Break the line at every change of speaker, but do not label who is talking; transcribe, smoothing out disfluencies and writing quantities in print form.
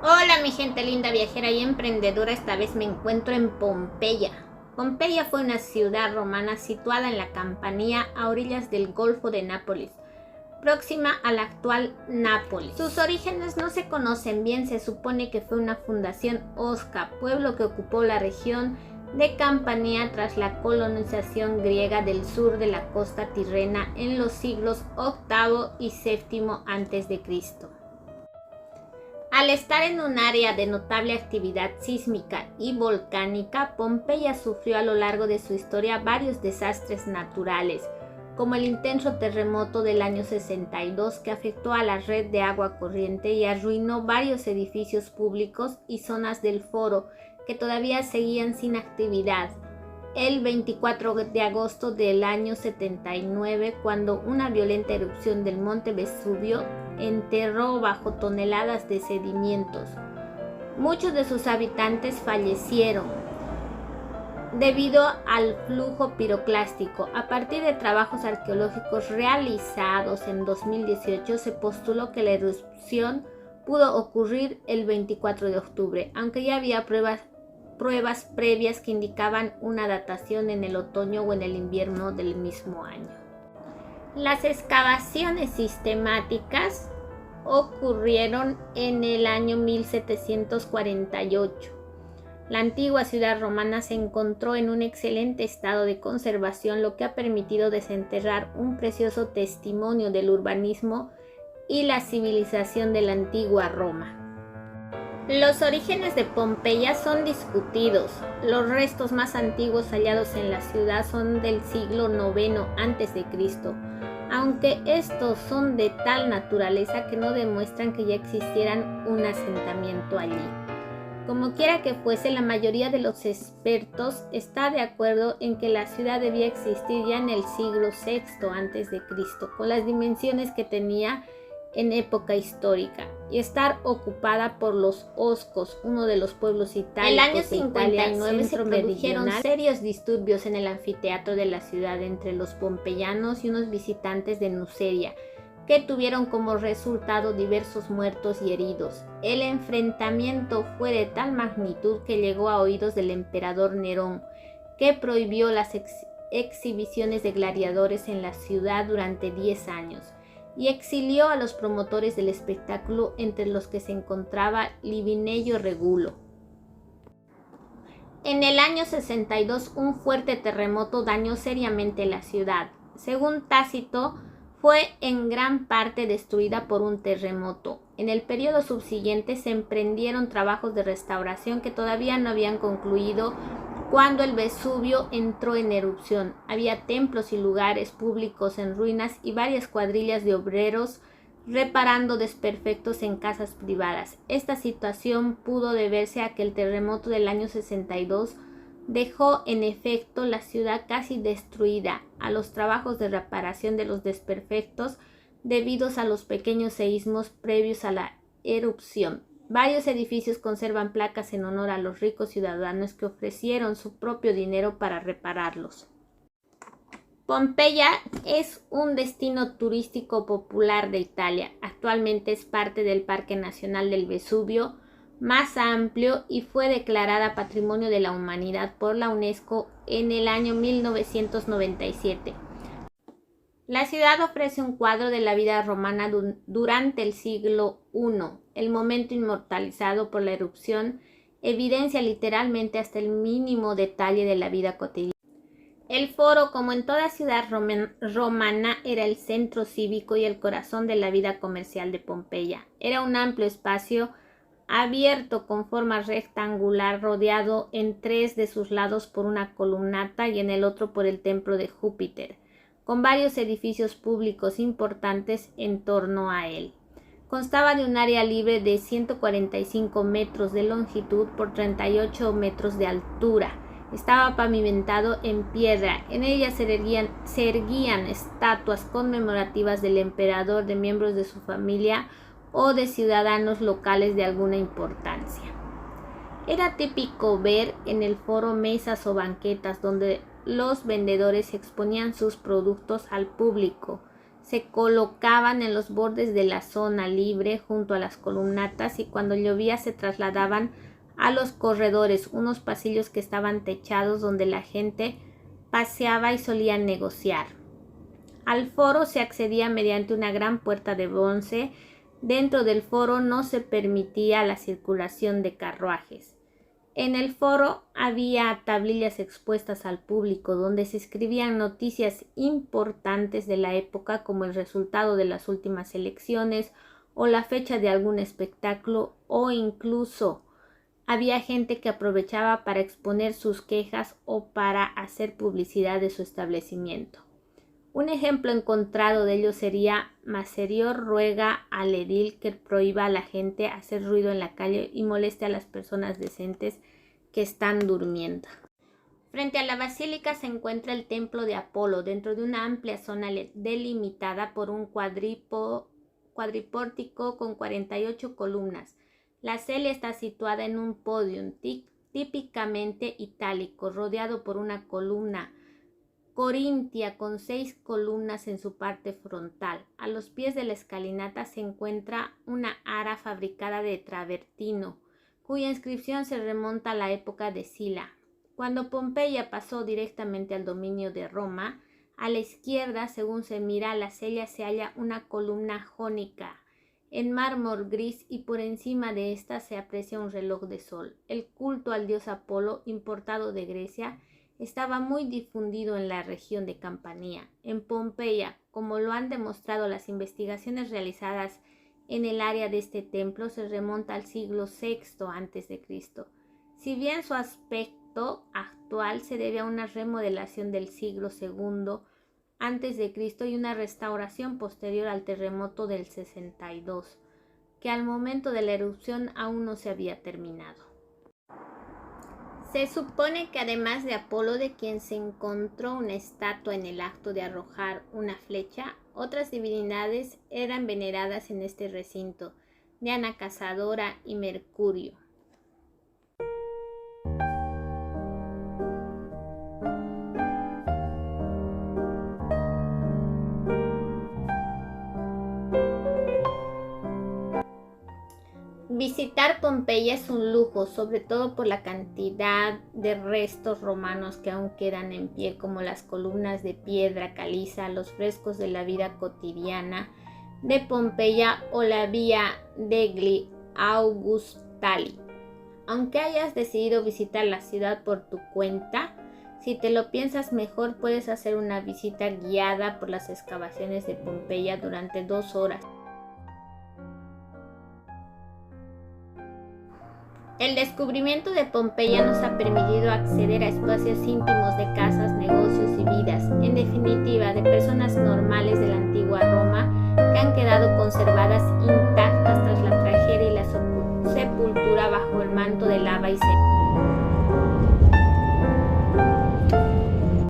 Hola mi gente linda, viajera y emprendedora, esta vez me encuentro en Pompeya. Pompeya fue una ciudad romana situada en la Campania a orillas del Golfo de Nápoles, próxima a la actual Nápoles. Sus orígenes no se conocen bien, se supone que fue una fundación osca, pueblo que ocupó la región de Campania tras la colonización griega del sur de la costa tirrena en los siglos VIII y VII a.C. Al estar en un área de notable actividad sísmica y volcánica, Pompeya sufrió a lo largo de su historia varios desastres naturales, como el intenso terremoto del año 62 que afectó a la red de agua corriente y arruinó varios edificios públicos y zonas del foro que todavía seguían sin actividad. El 24 de agosto del año 79, cuando una violenta erupción del monte Vesubio enterró bajo toneladas de sedimentos. Muchos de sus habitantes fallecieron debido al flujo piroclástico. A partir de trabajos arqueológicos realizados en 2018, se postuló que la erupción pudo ocurrir el 24 de octubre, aunque ya había pruebas previas que indicaban una datación en el otoño o en el invierno del mismo año. Las excavaciones sistemáticas ocurrieron en el año 1748. La antigua ciudad romana se encontró en un excelente estado de conservación, lo que ha permitido desenterrar un precioso testimonio del urbanismo y la civilización de la antigua Roma. Los orígenes de Pompeya son discutidos. Los restos más antiguos hallados en la ciudad son del siglo IX a.C., aunque estos son de tal naturaleza que no demuestran que ya existieran un asentamiento allí. Como quiera que fuese, la mayoría de los expertos está de acuerdo en que la ciudad debía existir ya en el siglo VI a.C., con las dimensiones que tenía en época histórica, y estar ocupada por los oscos, uno de los pueblos itálicos. El año 59 se produjeron serios disturbios en el anfiteatro de la ciudad entre los pompeyanos y unos visitantes de Nuceria, que tuvieron como resultado diversos muertos y heridos. El enfrentamiento fue de tal magnitud que llegó a oídos del emperador Nerón, que prohibió las exhibiciones de gladiadores en la ciudad durante 10 años. Y exilió a los promotores del espectáculo, entre los que se encontraba Livinello Regulo. En el año 62, un fuerte terremoto dañó seriamente la ciudad. Según Tácito, fue en gran parte destruida por un terremoto. En el periodo subsiguiente se emprendieron trabajos de restauración que todavía no habían concluido cuando el Vesubio entró en erupción. Había templos y lugares públicos en ruinas y varias cuadrillas de obreros reparando desperfectos en casas privadas. Esta situación pudo deberse a que el terremoto del año 62 dejó en efecto la ciudad casi destruida, a los trabajos de reparación de los desperfectos debidos a los pequeños seísmos previos a la erupción. Varios edificios conservan placas en honor a los ricos ciudadanos que ofrecieron su propio dinero para repararlos. Pompeya es un destino turístico popular de Italia. Actualmente es parte del Parque Nacional del Vesubio, más amplio, y fue declarada Patrimonio de la Humanidad por la UNESCO en el año 1997. La ciudad ofrece un cuadro de la vida romana durante el siglo I. El momento inmortalizado por la erupción evidencia literalmente hasta el mínimo detalle de la vida cotidiana. El foro, como en toda ciudad romana, era el centro cívico y el corazón de la vida comercial de Pompeya. Era un amplio espacio abierto con forma rectangular, rodeado en tres de sus lados por una columnata y en el otro por el templo de Júpiter, con varios edificios públicos importantes en torno a él. Constaba de un área libre de 145 metros de longitud por 38 metros de altura. Estaba pavimentado en piedra. En ella se erguían estatuas conmemorativas del emperador, de miembros de su familia o de ciudadanos locales de alguna importancia. Era típico ver en el foro mesas o banquetas donde los vendedores exponían sus productos al público. se colocaban en los bordes de la zona libre junto a las columnatas y cuando llovía se trasladaban a los corredores, unos pasillos que estaban techados donde la gente paseaba y solía negociar. Al foro se accedía mediante una gran puerta de bronce. Dentro del foro no se permitía la circulación de carruajes. En el foro había tablillas expuestas al público donde se escribían noticias importantes de la época como el resultado de las últimas elecciones o la fecha de algún espectáculo, o incluso había gente que aprovechaba para exponer sus quejas o para hacer publicidad de su establecimiento. Un ejemplo encontrado de ello sería: Maserior ruega al edil que prohíba a la gente hacer ruido en la calle y moleste a las personas decentes que están durmiendo. Frente a la basílica se encuentra el templo de Apolo, dentro de una amplia zona delimitada por un cuadripórtico con 48 columnas. La cele está situada en un podium típicamente itálico, rodeado por una columna corintia con 6 columnas en su parte frontal. A los pies de la escalinata se encuentra una ara fabricada de travertino, cuya inscripción se remonta a la época de Sila. Cuando Pompeya pasó directamente al dominio de Roma, a la izquierda, según se mira a la cella, se halla una columna jónica en mármol gris y por encima de esta se aprecia un reloj de sol. El culto al dios Apolo, importado de Grecia, estaba muy difundido en la región de Campania. En Pompeya, como lo han demostrado las investigaciones realizadas en el área de este templo, se remonta al siglo VI a.C. Si bien su aspecto actual se debe a una remodelación del siglo II a.C. y una restauración posterior al terremoto del 62, que al momento de la erupción aún no se había terminado. Se supone que además de Apolo, de quien se encontró una estatua en el acto de arrojar una flecha, otras divinidades eran veneradas en este recinto: Diana Cazadora y Mercurio. Visitar Pompeya es un lujo, sobre todo por la cantidad de restos romanos que aún quedan en pie, como las columnas de piedra caliza, los frescos de la vida cotidiana de Pompeya o la Vía degli Augustali. Aunque hayas decidido visitar la ciudad por tu cuenta, si te lo piensas mejor, puedes hacer una visita guiada por las excavaciones de Pompeya durante 2 horas. El descubrimiento de Pompeya nos ha permitido acceder a espacios íntimos de casas, negocios y vidas, en definitiva, de personas normales de la antigua Roma que han quedado conservadas intactas tras la tragedia y la sepultura bajo el manto de lava y ceniza.